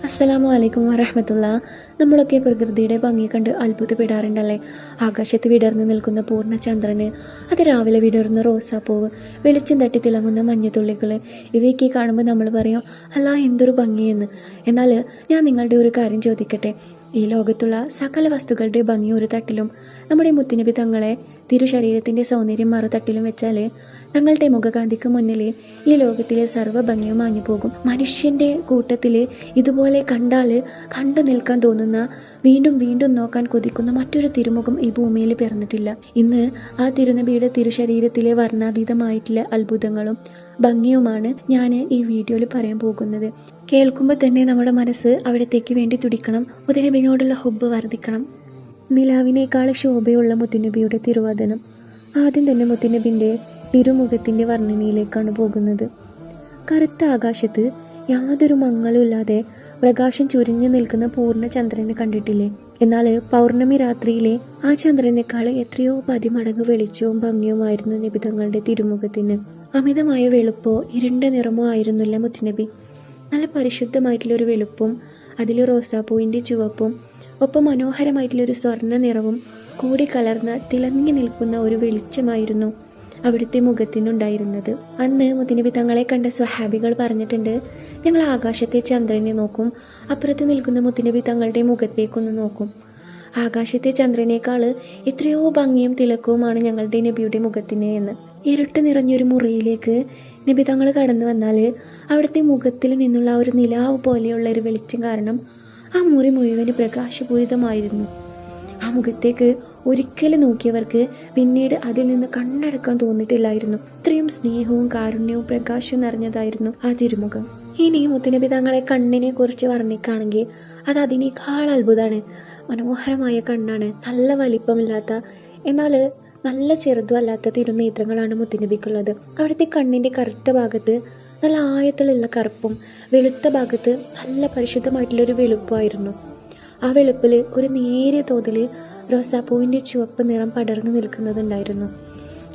അസ്സലാമു അലൈക്കും വറഹ്മത്തുള്ള. നമ്മളൊക്കെ പ്രകൃതിയുടെ ഭംഗി കണ്ട് അത്ഭുതപ്പെടാറുണ്ടല്ലേ. ആകാശത്ത് വിടർന്നു നിൽക്കുന്ന പൂർണ്ണ ചന്ദ്രന്, അത് രാവിലെ വിടർന്ന റോസാപ്പൂവ്, വെളിച്ചം തട്ടി തിളങ്ങുന്ന മഞ്ഞത്തുള്ളികൾ, ഇവയൊക്കെ കാണുമ്പോൾ നമ്മൾ പറയും അല്ലാ എന്തൊരു ഭംഗിയെന്ന്. എന്നാൽ ഞാൻ നിങ്ങളുടെ ഒരു കാര്യം ചോദിക്കട്ടെ. ഈ ലോകത്തുള്ള സകല വസ്തുക്കളുടെ ഭംഗി ഒരു തട്ടിലും നമ്മുടെ മുത്തുനബി തങ്ങളെ തിരുശരീരത്തിൻ്റെ സൗന്ദര്യം മറുതട്ടിലും വെച്ചാൽ തങ്ങളുടെ മുഖകാന്തിക്ക് മുന്നിൽ ഈ ലോകത്തിലെ സർവ്വ ഭംഗിയും മാഞ്ഞു പോകും. മനുഷ്യൻ്റെ കൂട്ടത്തിൽ ഇതുപോലെ കണ്ടാൽ കണ്ടു നിൽക്കാൻ തോന്നുന്ന, വീണ്ടും വീണ്ടും നോക്കാൻ കൊതിക്കുന്ന മറ്റൊരു തിരുമുഖം ഈ ഭൂമിയിൽ പിറന്നിട്ടില്ല. ഇന്ന് ആ തിരുനബിയുടെ തിരുശരീരത്തിലെ വർണ്ണാതീതമായിട്ടുള്ള അത്ഭുതങ്ങളും ഭംഗിയുമാണ് ഞാൻ ഈ വീഡിയോയിൽ പറയാൻ പോകുന്നത്. കേൾക്കുമ്പോൾ തന്നെ നമ്മുടെ മനസ്സ് അവിടത്തേക്ക് വേണ്ടി തുടിക്കണം. മുത്തുനബിയോടുള്ള ഹുബ്ബ് വർദ്ധിക്കണം. നിലാവിനേക്കാൾ ശോഭയുള്ള മുത്തുനബിയുടെ തിരുവദനം. ആദ്യം തന്നെ മുത്തുനബിൻ്റെ തിരുമുഖത്തിൻ്റെ വർണ്ണനയിലേക്കാണ് പോകുന്നത്. കറുത്ത ആകാശത്ത് യാതൊരു മങ്ങളുമില്ലാതെ പ്രകാശം ചുരിഞ്ഞു നിൽക്കുന്ന പൂർണ്ണ ചന്ദ്രനെ കണ്ടിട്ടില്ലേ? എന്നാൽ പൗർണമി രാത്രിയിലെ ആ ചന്ദ്രനേക്കാൾ എത്രയോ പതിമടങ്ങ് വെളിച്ചവും ഭംഗിയുമായിരുന്നു നബി തങ്ങളുടെ തിരുമുഖത്തിന്. അമിതമായ വെളുപ്പോ ഇരുണ്ട നിറമോ ആയിരുന്നില്ല മുത്തുനബി. നല്ല പരിശുദ്ധമായിട്ടുള്ളൊരു വെളുപ്പും അതിൽ റോസാപ്പൂവിൻ്റെ ചുവപ്പും ഒപ്പം മനോഹരമായിട്ടുള്ളൊരു സ്വർണ്ണ നിറവും കൂടി കലർന്ന തിളങ്ങി നിൽക്കുന്ന ഒരു വെളിച്ചമായിരുന്നു അവിടുത്തെ മുഖത്തിനുണ്ടായിരുന്നത്. അന്ന് മുത്തുനബി തങ്ങളെ കണ്ട സ്വഹാബികൾ പറഞ്ഞിട്ടുണ്ട്, ഞങ്ങൾ ആകാശത്തെ ചന്ദ്രനെ നോക്കും, അപ്പുറത്ത് നിൽക്കുന്ന മുത്തുനബി തങ്ങളുടെ മുഖത്തേക്കൊന്ന് നോക്കും. ആകാശത്തെ ചന്ദ്രനേക്കാൾ എത്രയോ ഭംഗിയും തിളക്കവുമാണ് ഞങ്ങളുടെ നബിയുടെ മുഖത്തിന് എന്ന്. ഇരുട്ട് നിറഞ്ഞൊരു മുറിയിലേക്ക് നബി തങ്ങൾ കടന്നു വന്നാൽ അവിടുത്തെ മുഖത്തിൽ നിന്നുള്ള ഒരു നിലാവ് പോലെയുള്ള ഒരു വെളിച്ചം കാരണം ആ മുറി മുഴുവന് പ്രകാശപൂരിതമായിരുന്നു. ആ മുഖത്തേക്ക് ഒരിക്കലും നോക്കിയവർക്ക് പിന്നീട് അതിൽ നിന്ന് കണ്ണടക്കാൻ തോന്നിയിട്ടില്ലായിരുന്നു. ഇത്രയും സ്നേഹവും കാരുണ്യവും പ്രകാശവും നിറഞ്ഞതായിരുന്നു ആ തിരുമുഖം. ഇനി മുത്തുനബി തങ്ങളെ കണ്ണിനെ കുറിച്ച് വർണ്ണിക്കുകയാണെങ്കിൽ അത് അതിനേക്കാൾ അത്ഭുതമാണ്. മനോഹരമായ കണ്ണാണ്. നല്ല വലിപ്പമില്ലാത്ത എന്നാൽ നല്ല ചെറുതുമല്ലാത്ത തിരുനേത്രങ്ങളാണ് മുത്തുനബിക്കുള്ളത്. അവിടുത്തെ കണ്ണിൻ്റെ കറുത്ത ഭാഗത്ത് നല്ല ആഴത്തിലുള്ള കറുപ്പും വെളുത്ത ഭാഗത്ത് നല്ല പരിശുദ്ധമായിട്ടുള്ളൊരു വെളുപ്പമായിരുന്നു. ആ വെളുപ്പിൽ ഒരു നേരിയ തോതിൽ റോസാപ്പൂവിൻ്റെ ചുവപ്പ് നിറം പടർന്നു നിൽക്കുന്നതുണ്ടായിരുന്നു.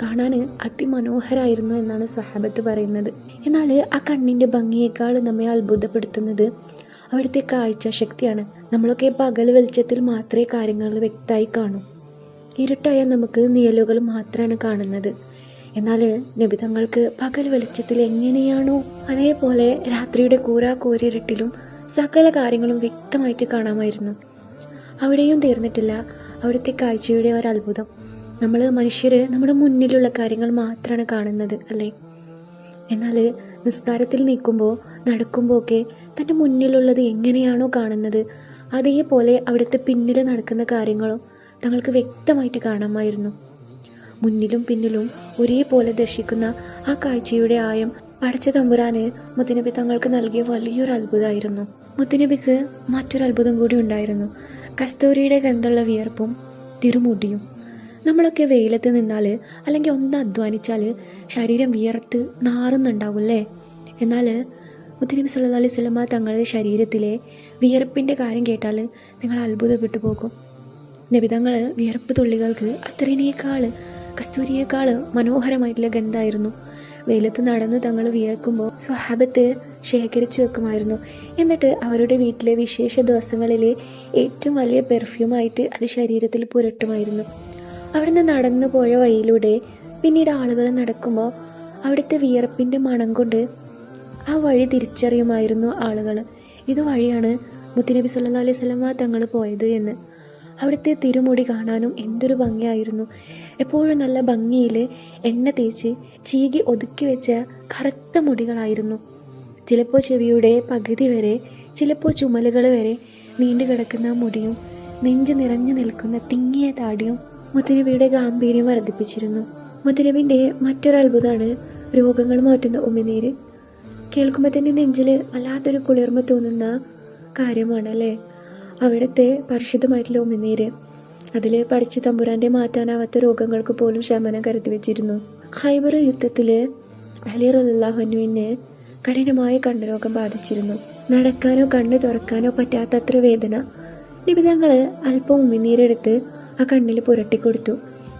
കാണാൻ അതിമനോഹരമായിരുന്നു എന്നാണ് സ്വഹാബത്ത് പറയുന്നത്. എന്നാൽ ആ കണ്ണിൻ്റെ ഭംഗിയേക്കാൾ നമ്മെ അത്ഭുതപ്പെടുത്തുന്നത് അവിടുത്തെ കാഴ്ച ശക്തിയാണ്. നമ്മളൊക്കെ പകൽ വെളിച്ചത്തിൽ മാത്രമേ കാര്യങ്ങൾ വ്യക്തമായി കാണൂ. ഇരുട്ടായാൽ നമുക്ക് നിഴലുകൾ മാത്രമാണ് കാണുന്നത്. എന്നാൽ നബി തങ്ങൾക്ക് പകൽ വെളിച്ചത്തിൽ എങ്ങനെയാണോ അതേപോലെ രാത്രിയുടെ കൂരിരുട്ടിലും സകല കാര്യങ്ങളും വ്യക്തമായിട്ട് കാണാമായിരുന്നു. അവിടെയും തീർന്നിട്ടില്ല അവിടുത്തെ കാഴ്ചയുടെ ഒരത്ഭുതം. നമ്മൾ മനുഷ്യർ നമ്മുടെ മുന്നിലുള്ള കാര്യങ്ങൾ മാത്രമാണ് കാണുന്നത് അല്ലേ? എന്നാൽ നിസ്കാരത്തിൽ നിൽക്കുമ്പോൾ നടക്കുമ്പോൾ ഒക്കെ തൻ്റെ മുന്നിലുള്ളത് എങ്ങനെയാണോ കാണുന്നത് അതേപോലെ അവിടുത്തെ പിന്നിൽ നടക്കുന്ന കാര്യങ്ങളും തങ്ങൾക്ക് വ്യക്തമായിട്ട് കാണാമായിരുന്നു. മുന്നിലും പിന്നിലും ഒരേപോലെ ദർശിക്കുന്ന ആ കാഴ്ചയുടെ ആയം പടച്ച തമ്പുരാന് മുത്തുനബി തങ്ങൾക്ക് നൽകിയ വലിയൊരു അത്ഭുതമായിരുന്നു. മുത്തുനബിക്ക് മറ്റൊരു അത്ഭുതം കൂടി ഉണ്ടായിരുന്നു. കസ്തൂരിയുടെ ഗന്ധമുള്ള വിയർപ്പും തിരുമുടിയും. നമ്മളൊക്കെ വെയിലത്ത് നിന്നാൽ അല്ലെങ്കിൽ ഒന്ന് അധ്വാനിച്ചാൽ ശരീരം വിയർത്ത് നാറുന്നുണ്ടാവില്ലേ? എന്നാൽ മുത്തുനബി സല്ലല്ലാഹു അലൈഹി വസല്ലമ തങ്ങളുടെ ശരീരത്തിലെ വിയർപ്പിൻ്റെ കാര്യം കേട്ടാൽ നിങ്ങൾ അത്ഭുതപ്പെട്ടു പോകും. നബിതങ്ങൾ വിയർപ്പ് തുള്ളികൾക്ക് അത്രേനേക്കാൾ കസ്തൂരിയേക്കാൾ മനോഹരമായിട്ടുള്ള ഗന്ധമായിരുന്നു. വെയിലത്ത് നടന്ന് തങ്ങൾ വിയർക്കുമ്പോൾ സ്വഹാബത്ത് ശേഖരിച്ചു വെക്കുമായിരുന്നു. എന്നിട്ട് അവരുടെ വീട്ടിലെ വിശേഷ ദിവസങ്ങളിലെ ഏറ്റവും വലിയ പെർഫ്യൂമായിട്ട് അത് ശരീരത്തിൽ പുരട്ടുമായിരുന്നു. അവിടുന്ന് നടന്നു പോയ വഴിയിലൂടെ പിന്നീട് ആളുകൾ നടക്കുമ്പോൾ അവിടുത്തെ വിയർപ്പിൻ്റെ മണം കൊണ്ട് ആ വഴി തിരിച്ചറിയുമായിരുന്നു ആളുകൾ. ഇതുവഴിയാണ് മുത്തുനബി സല്ലല്ലാഹു അലൈഹി വസല്ലമ തങ്ങൾ പോയത് എന്ന്. അവിടുത്തെ തിരുമുടി കാണാനും എന്തൊരു ഭംഗിയായിരുന്നു. എപ്പോഴും നല്ല ഭംഗിയിൽ എണ്ണ തേച്ച് ചീകി ഒതുക്കി വെച്ച കറുത്ത മുടികളായിരുന്നു. ചിലപ്പോൾ ചെവിയുടെ പകുതി വരെ, ചിലപ്പോൾ ചുമലുകൾ വരെ നീണ്ടു കിടക്കുന്ന മുടിയും നെഞ്ച് നിറഞ്ഞു നിൽക്കുന്ന തിങ്ങിയ താടിയും മുത്തുനബിയുടെ ഗാംഭീര്യം വർദ്ധിപ്പിച്ചിരുന്നു. മുത്തുനബിൻ്റെ മറ്റൊരു അത്ഭുതമാണ് രോഗങ്ങൾ മാറ്റുന്ന ഉമിനീര്. കേൾക്കുമ്പോൾ തന്നെ നെഞ്ചിൽ വല്ലാത്തൊരു കുളിർമ തോന്നുന്ന കാര്യമാണ് അല്ലേ? അവിടുത്തെ പരിശുദ്ധമായിട്ടുള്ള ഉമിനീര് അതിൽ പഠിച്ച തമ്പുരാൻ്റെ മാറ്റാനാവാത്ത രോഗങ്ങൾക്ക് പോലും ശമനം കരുതി വെച്ചിരുന്നു. ഖൈബർ യുദ്ധത്തിൽ അലി റളിയല്ലാഹു അൻഹുവിന് കഠിനമായ കണ്ണുരോഗം ബാധിച്ചിരുന്നു. നടക്കാനോ കണ്ണ് തുറക്കാനോ പറ്റാത്തത്ര വേദന. നബി തങ്ങൾ അല്പം ഉമിനീരെടുത്ത് ആ കണ്ണിൽ പുരട്ടിക്കൊടുത്തു.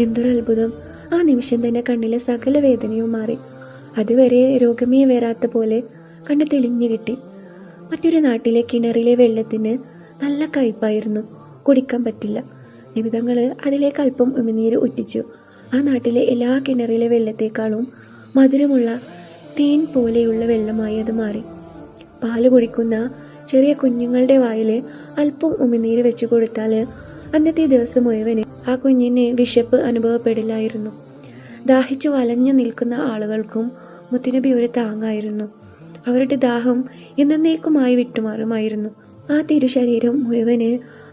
എന്തൊരു അത്ഭുതം! ആ നിമിഷം തന്നെ കണ്ണിലെ സകല വേദനയും മാറി. അതുവരെ രോഗമേ വരാത്ത പോലെ കണ്ണ് തെളിഞ്ഞു കിട്ടി. മറ്റൊരു നാട്ടിലെ കിണറിലെ വെള്ളത്തിന് നല്ല കയ്പായിരുന്നു, കുടിക്കാൻ പറ്റില്ല. നിബിതങ്ങൾ അതിലേക്ക് അല്പം ഉമിനീര് ഉറ്റിച്ചു. ആ നാട്ടിലെ എല്ലാ കിണറിലെ വെള്ളത്തേക്കാളും മധുരമുള്ള തേൻ പോലെയുള്ള വെള്ളമായി അത് മാറി. പാല് കുടിക്കുന്ന ചെറിയ കുഞ്ഞുങ്ങളുടെ വായിൽ അല്പം ഉമിനീര് വെച്ചു കൊടുത്താൽ അന്നത്തെ ദിവസം മുഴുവന് ആ കുഞ്ഞിന് വിശപ്പ് അനുഭവപ്പെടില്ലായിരുന്നു. ദാഹിച്ചു വലഞ്ഞു നിൽക്കുന്ന ആളുകൾക്കും മുത്തുനബി ഒരു താങ്ങായിരുന്നു. അവരുടെ ദാഹം എന്നേക്കുമായി വിട്ടുമാറുമായിരുന്നു. ആ തിരുശരീരം മുഴുവന്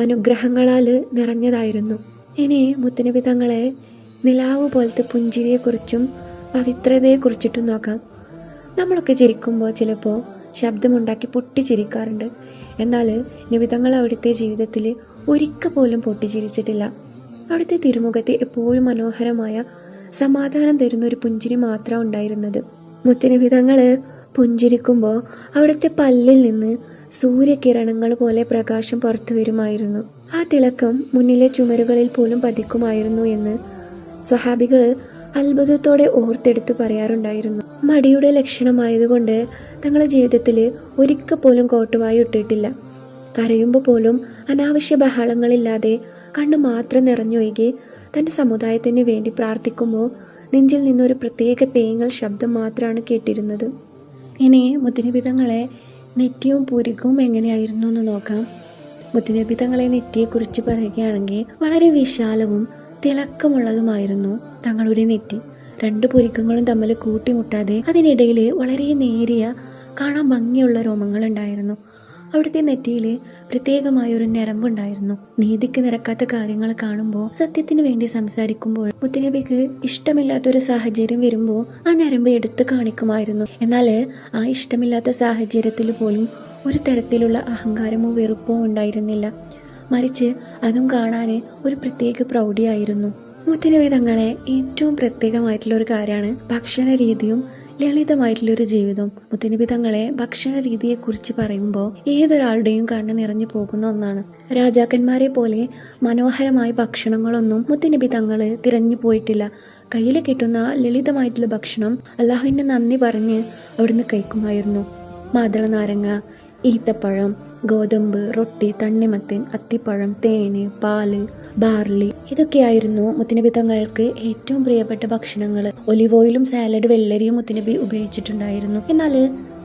അനുഗ്രഹങ്ങളാൽ നിറഞ്ഞതായിരുന്നു. ഇനി മുത്തുനബി തങ്ങളെ നിലാവ് പോലത്തെ പുഞ്ചിരിയെക്കുറിച്ചും പവിത്രതയെക്കുറിച്ചിട്ടും നോക്കാം. നമ്മളൊക്കെ ചിരിക്കുമ്പോൾ ചിലപ്പോൾ ശബ്ദമുണ്ടാക്കി പൊട്ടിച്ചിരിക്കാറുണ്ട്. എന്നാൽ നിബിതങ്ങൾ അവിടുത്തെ ജീവിതത്തിൽ ഒരിക്കൽ പോലും പൊട്ടിച്ചിരിച്ചിട്ടില്ല. അവിടുത്തെ തിരുമുഖത്തെ എപ്പോഴും മനോഹരമായ സമാധാനം തരുന്ന ഒരു പുഞ്ചിരി മാത്രം ഉണ്ടായിരുന്നത്. മുത്തുനിബിതങ്ങൾ പുഞ്ചിരിക്കുമ്പോൾ അവിടുത്തെ പല്ലിൽ നിന്ന് സൂര്യകിരണങ്ങൾ പോലെ പ്രകാശം പുറത്തു വരുമായിരുന്നു. ആ തിളക്കം മുന്നിലെ ചുമരുകളിൽ പോലും പതിക്കുമായിരുന്നു എന്ന് സ്വഹാബികൾ അത്ഭുതത്തോടെ ഓർത്തെടുത്ത് പറയാറുണ്ടായിരുന്നു. മടിയുടെ ലക്ഷണമായതുകൊണ്ട് തങ്ങളുടെ ജീവിതത്തിൽ ഒരിക്കൽ പോലും കോട്ടുവായി ഇട്ടിട്ടില്ല. കരയുമ്പോൾ പോലും അനാവശ്യ ബഹളങ്ങളില്ലാതെ കണ്ണു മാത്രം നിറഞ്ഞൊഴുകി തൻ്റെ സമുദായത്തിന് വേണ്ടി പ്രാർത്ഥിക്കുമ്പോൾ നെഞ്ചിൽ നിന്നൊരു പ്രത്യേക തേങ്ങൽ ശബ്ദം മാത്രമാണ് കേട്ടിരുന്നത്. ഇനി മുത്തുനിബിതങ്ങളെ നെറ്റിയും പുരികവും എങ്ങനെയായിരുന്നു എന്ന് നോക്കാം. മുത്തുനിബിതങ്ങളെ നെറ്റിയെക്കുറിച്ച് പറയുകയാണെങ്കിൽ വളരെ വിശാലവും തിളക്കമുള്ളതുമായിരുന്നു തങ്ങളുടെ നെറ്റി. രണ്ട് പുരികങ്ങളും തമ്മിൽ കൂട്ടിമുട്ടാതെ അതിനിടയിൽ വളരെ നേരിയ കാണാൻ ഭംഗിയുള്ള രോമങ്ങളുണ്ടായിരുന്നു. അവിടുത്തെ നെറ്റിയിൽ പ്രത്യേകമായൊരു ഞരമ്പുണ്ടായിരുന്നു. നീതിക്ക് നിരക്കാത്ത കാര്യങ്ങൾ കാണുമ്പോൾ, സത്യത്തിന് വേണ്ടി സംസാരിക്കുമ്പോൾ മുത്തുനബിക്ക് ഇഷ്ടമില്ലാത്തൊരു സാഹചര്യം വരുമ്പോൾ ആ ഞരമ്പ് എടുത്ത് കാണിക്കുമായിരുന്നു. എന്നാൽ ആ ഇഷ്ടമില്ലാത്ത സാഹചര്യത്തിൽ പോലും ഒരു തരത്തിലുള്ള അഹങ്കാരമോ വെറുപ്പോ ഉണ്ടായിരുന്നില്ല. മറിച്ച് അതും കാണാൻ ഒരു പ്രത്യേക പ്രൗഢിയായിരുന്നു. മുത്തുനബി തങ്ങളെ ഏറ്റവും പ്രത്യേകമായിട്ടുള്ളൊരു കാര്യമാണ് ഭക്ഷണ രീതിയും ലളിതമായിട്ടുള്ളൊരു ജീവിതം. മുത്തുനബി തങ്ങളെ ഭക്ഷണ രീതിയെക്കുറിച്ച് പറയുമ്പോൾ ഏതൊരാളുടെയും കണ്ണ് നിറഞ്ഞു പോകുന്ന ഒന്നാണ്. രാജാക്കന്മാരെ പോലെ മനോഹരമായ ഭക്ഷണങ്ങളൊന്നും മുത്തുനബി തങ്ങൾ തിരഞ്ഞു പോയിട്ടില്ല. കയ്യിൽ കിട്ടുന്ന ലളിതമായിട്ടുള്ള ഭക്ഷണം അള്ളാഹുവിന് നന്ദി പറഞ്ഞ് അവിടുന്ന് കഴിക്കുമായിരുന്നു. മാതള നാരങ്ങ, ഈത്തപ്പഴം, ഗോതമ്പ്, റൊട്ടി, തണ്ണിമത്തൻ, അത്തിപ്പഴം, തേന്, പാല്, ബാർലി, ഇതൊക്കെയായിരുന്നു മുത്തുനബി തങ്ങൾക്ക് ഏറ്റവും പ്രിയപ്പെട്ട ഭക്ഷണങ്ങൾ. ഒലിവ് ഓയിലും സാലഡ്, വെള്ളരിയും മുത്തുനബി ഉപയോഗിച്ചിട്ടുണ്ടായിരുന്നു. എന്നാൽ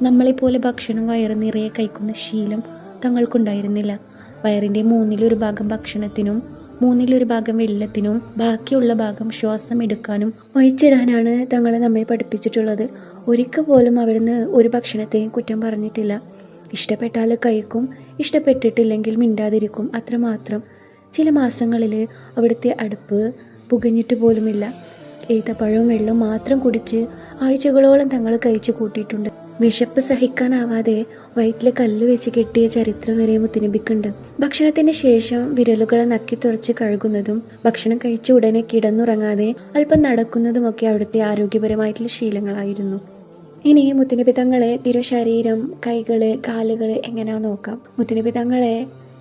നമ്മളെപ്പോലെ ഭക്ഷണം വയറ് നിറയെ കഴിക്കുന്ന ശീലം തങ്ങൾക്കുണ്ടായിരുന്നില്ല. വയറിൻ്റെ 1/3 ഭാഗം ഭക്ഷണത്തിനും 1/3 ഭാഗം വെള്ളത്തിനും ബാക്കിയുള്ള ഭാഗം ശ്വാസം എടുക്കാനും ഒഴിച്ചിടാനാണ് തങ്ങൾ നമ്മെ പഠിപ്പിച്ചിട്ടുള്ളത്. ഒരിക്കൽ പോലും അവിടുന്ന് ഒരു ഭക്ഷണത്തെയും കുറ്റം പറഞ്ഞിട്ടില്ല. ഇഷ്ടപ്പെട്ടാൽ കഴിക്കും, ഇഷ്ടപ്പെട്ടിട്ടില്ലെങ്കിൽ മിണ്ടാതിരിക്കും, അത്രമാത്രം. ചില മാസങ്ങളിൽ അവിടുത്തെ അടുപ്പ് പുകഞ്ഞിട്ട് പോലുമില്ല. ഈത്തപ്പഴവും വെള്ളവും മാത്രം കുടിച്ച് ആഴ്ചകളോളം തങ്ങൾ കഴിച്ചു കൂട്ടിയിട്ടുണ്ട്. വിശപ്പ് സഹിക്കാനാവാതെ വയറ്റിൽ കല്ല് വെച്ച് കെട്ടിയ ചരിത്രം വരെ മുത്തുനബിക്കുണ്ട്. ഭക്ഷണത്തിന് ശേഷം വിരലുകൾ നക്കി തുടച്ച് കഴുകുന്നതും ഭക്ഷണം കഴിച്ച ഉടനെ കിടന്നുറങ്ങാതെ അല്പം നടക്കുന്നതുമൊക്കെ അവിടുത്തെ ആരോഗ്യപരമായിട്ടുള്ള ശീലങ്ങളായിരുന്നു. ഇനി മുത്തുനബി തങ്ങളെ തിരുശരീരം, കൈകള്, കാലുകള് എങ്ങനെയാ നോക്കാം. മുത്തുനബി തങ്ങളെ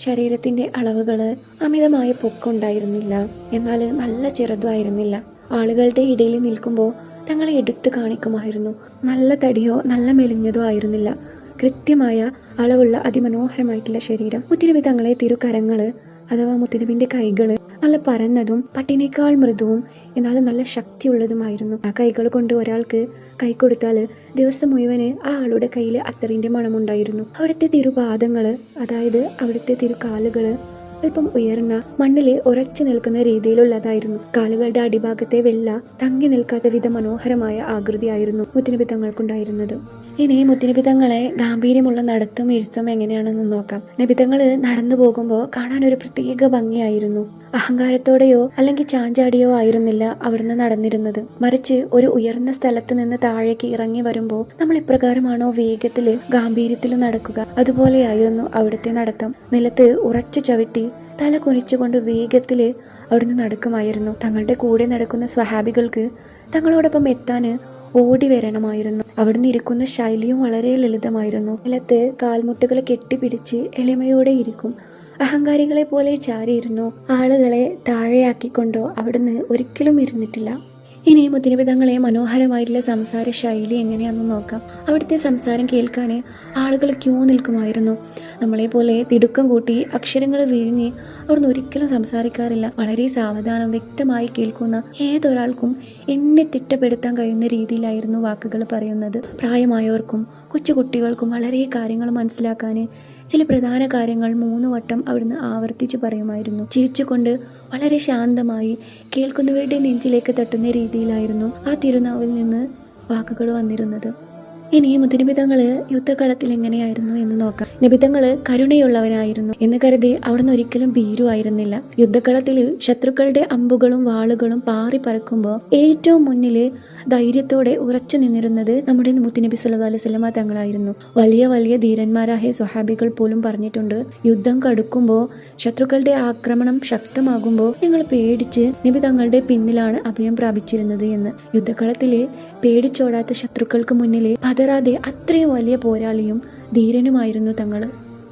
ശരീരത്തിന്റെ അളവുകൾ അമിതമായ പൊക്കമുണ്ടായിരുന്നില്ല, എന്നാൽ നല്ല ചെറുതുമായിരുന്നില്ല. ആളുകളുടെ ഇടയിൽ നിൽക്കുമ്പോൾ തങ്ങളെ എടുത്തു കാണിക്കുമായിരുന്നു. നല്ല തടിയോ നല്ല മെലിഞ്ഞതോ ആയിരുന്നില്ല. കൃത്യമായ അളവുള്ള അതിമനോഹരമായിട്ടുള്ള ശരീരം. മുത്തുനബി തങ്ങളെ തിരുകരങ്ങള് അഥവാ മുത്തുനബിന്റെ കൈകള് നല്ല പരന്നതും പട്ടിനേക്കാൾ മൃദുവും എന്നാലും നല്ല ശക്തിയുള്ളതുമായിരുന്നു. ആ കൈകൾ കൊണ്ട് ഒരാൾക്ക് കൈ കൊടുത്താൽ ദിവസം മുഴുവന് ആ ആളുടെ കയ്യിൽ അത്തറിന്റെ മണമുണ്ടായിരുന്നു. അവിടുത്തെ തിരുപാദങ്ങള്, അതായത് അവിടുത്തെ തിരുകാലുകള് അല്പം ഉയർന്ന മണ്ണിൽ ഉറച്ചു നിൽക്കുന്ന രീതിയിലുള്ളതായിരുന്നു. കാലുകളുടെ അടിഭാഗത്തെ വെള്ള തങ്ങി നിൽക്കാത്ത വിധ മനോഹരമായ ആകൃതിയായിരുന്നു മുത്തുനബി തങ്ങൾക്കുണ്ടായിരുന്നത്. ഇനി മുത്തുനബി തങ്ങളെ ഗാംഭീര്യമുള്ള നടത്തും എഴുത്തും എങ്ങനെയാണെന്ന് നോക്കാം. നബിതങ്ങൾ നടന്നു പോകുമ്പോൾ കാണാൻ ഒരു പ്രത്യേക ഭംഗിയായിരുന്നു. അഹങ്കാരത്തോടെയോ അല്ലെങ്കിൽ ചാഞ്ചാടിയോ ആയിരുന്നില്ല അവിടുന്ന് നടന്നിരുന്നത്. മറിച്ച് ഒരു ഉയർന്ന സ്ഥലത്ത് നിന്ന് താഴേക്ക് ഇറങ്ങി വരുമ്പോൾ നമ്മൾ എപ്രകാരമാണോ വേഗത്തില് ഗാംഭീര്യത്തില് നടക്കുക, അതുപോലെയായിരുന്നു അവിടുത്തെ നടത്തം. നിലത്ത് ഉറച്ചു ചവിട്ടി തല കുനിച്ചുകൊണ്ട് വേഗത്തില് അവിടുന്ന് നടക്കുമായിരുന്നു. തങ്ങളുടെ കൂടെ നടക്കുന്ന സ്വഹാബികൾക്ക് തങ്ങളോടൊപ്പം എത്താന് ഓടി വരണമായിരുന്നു. അവിടുന്ന് ഇരിക്കുന്ന ശൈലിയും വളരെ ലളിതമായിരുന്നു. നിലത്ത് കാൽമുട്ടുകൾ കെട്ടിപ്പിടിച്ച് എളിമയോടെ ഇരിക്കും. അഹങ്കാരികളെ പോലെ ചാരിയിരുന്നു. ആളുകളെ താഴെയാക്കിക്കൊണ്ടോ അവിടുന്ന് ഒരിക്കലും ഇരുന്നിട്ടില്ല. ഇനി മുത്തുനബി തങ്ങളെ മനോഹരമായിട്ടുള്ള സംസാര ശൈലി എങ്ങനെയാണെന്ന് നോക്കാം. അവിടുത്തെ സംസാരം കേൾക്കാൻ ആളുകൾ ക്യൂ നിൽക്കുമായിരുന്നു. നമ്മളെ പോലെ തിടുക്കം കൂട്ടി അക്ഷരങ്ങൾ വിഴുങ്ങി അവിടുന്ന് ഒരിക്കലും സംസാരിക്കാറില്ല. വളരെ സാവധാനം വ്യക്തമായി കേൾക്കുന്ന ഏതൊരാൾക്കും എന്നെ തിട്ടപ്പെടുത്താൻ കഴിയുന്ന രീതിയിലായിരുന്നു വാക്കുകൾ പറയുന്നത്. പ്രായമായവർക്കും കൊച്ചുകുട്ടികൾക്കും വളരെ കാര്യങ്ങൾ മനസ്സിലാക്കാൻ ചില പ്രധാന കാര്യങ്ങൾ 3 വട്ടം അവിടുന്ന് ആവർത്തിച്ചു പറയുമായിരുന്നു. ചിരിച്ചുകൊണ്ട് വളരെ ശാന്തമായി കേൾക്കുന്നവരുടെ നെഞ്ചിലേക്ക് തട്ടുന്ന രീതിയിലായിരുന്നു ആ തിരുനാവിൽ നിന്ന് വാക്കുകൾ വന്നിരുന്നത്. ഇനി മുത്തുനബി തങ്ങള് യുദ്ധകളത്തിൽ എങ്ങനെയായിരുന്നു എന്ന് നോക്കാം. നബി തങ്ങള് കരുണയുള്ളവനായിരുന്നു എന്ന് കരുതി അവിടുന്ന് ഒരിക്കലും ഭീരുവായിരുന്നില്ല. യുദ്ധകളത്തിൽ ശത്രുക്കളുടെ അമ്പുകളും വാളുകളും പാറി പറക്കുമ്പോൾ ഏറ്റവും മുന്നില് ധൈര്യത്തോടെ ഉറച്ചു നിന്നിരുന്നത് നമ്മുടെ മുത്തുനബി സല്ലല്ലാഹു അലൈഹി വസല്ലമ തങ്ങളായിരുന്നു. വലിയ വലിയ ധീരന്മാരായ സ്വഹാബികൾ പോലും പറഞ്ഞിട്ടുണ്ട്, യുദ്ധം കടുക്കുമ്പോൾ ശത്രുക്കളുടെ ആക്രമണം ശക്തമാകുമ്പോൾ ഞങ്ങൾ പേടിച്ച് നബി തങ്ങളുടെ പിന്നിലാണ് അഭയം പ്രാപിച്ചിരുന്നത് എന്ന്. യുദ്ധകളത്തില് പേടിച്ചോടാത്ത ശത്രുക്കൾക്ക് മുന്നില് പതറാതെ അത്രയും വലിയ പോരാളിയും ധീരനുമായിരുന്നു തങ്ങൾ.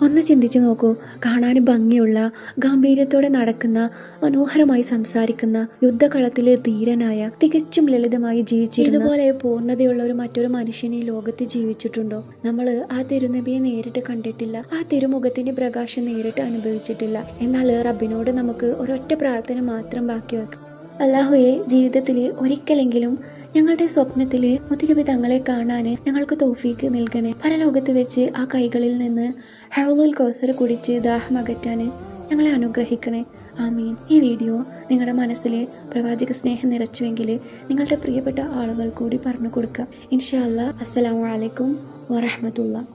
ഒന്ന് ചിന്തിച്ചു നോക്കൂ, കാണാൻ ഭംഗിയുള്ള, ഗാംഭീര്യത്തോടെ നടക്കുന്ന, മനോഹരമായി സംസാരിക്കുന്ന, യുദ്ധകളത്തിലെ ധീരനായ, തികച്ചും ലളിതമായി ജീവിച്ചിരുന്ന, ഇതുപോലെ പൂർണ്ണതയുള്ള മറ്റൊരു മനുഷ്യൻ ഈ ലോകത്ത് ജീവിച്ചിട്ടുണ്ടോ? നമ്മൾ ആ തിരുനബിയെ നേരിട്ട് കണ്ടിട്ടില്ല, ആ തിരുമുഖത്തിന്റെ പ്രകാശം നേരിട്ട് അനുഭവിച്ചിട്ടില്ല. എന്നാൽ റബ്ബിനോട് നമുക്ക് ഒരൊറ്റ പ്രാർത്ഥന മാത്രം ബാക്കി വെക്കാം. അല്ലാഹുവേ, ജീവിതത്തിൽ ഒരിക്കലെങ്കിലും ഞങ്ങളുടെ സ്വപ്നത്തിൽ മുത്തുനബി തങ്ങളെ കാണാൻ ഞങ്ങൾക്ക് തൗഫീക്ക് നൽകണേ. പരലോകത്ത് വെച്ച് ആ കൈകളിൽ നിന്ന് ഹൗലുൽ കൗസർ കുടിച്ച് ദാഹം അകറ്റാൻ ഞങ്ങളെ അനുഗ്രഹിക്കണേ. ആമീൻ. ഈ വീഡിയോ നിങ്ങളുടെ മനസ്സിൽ പ്രവാചക സ്നേഹം നിറച്ചുവെങ്കിൽ നിങ്ങളുടെ പ്രിയപ്പെട്ട ആളുകൾ കൂടി പറഞ്ഞു കൊടുക്കുക. ഇൻഷാ അല്ലാഹ്. അസ്സലാമു അലൈക്കും വറഹ്മത്തുള്ളാഹി.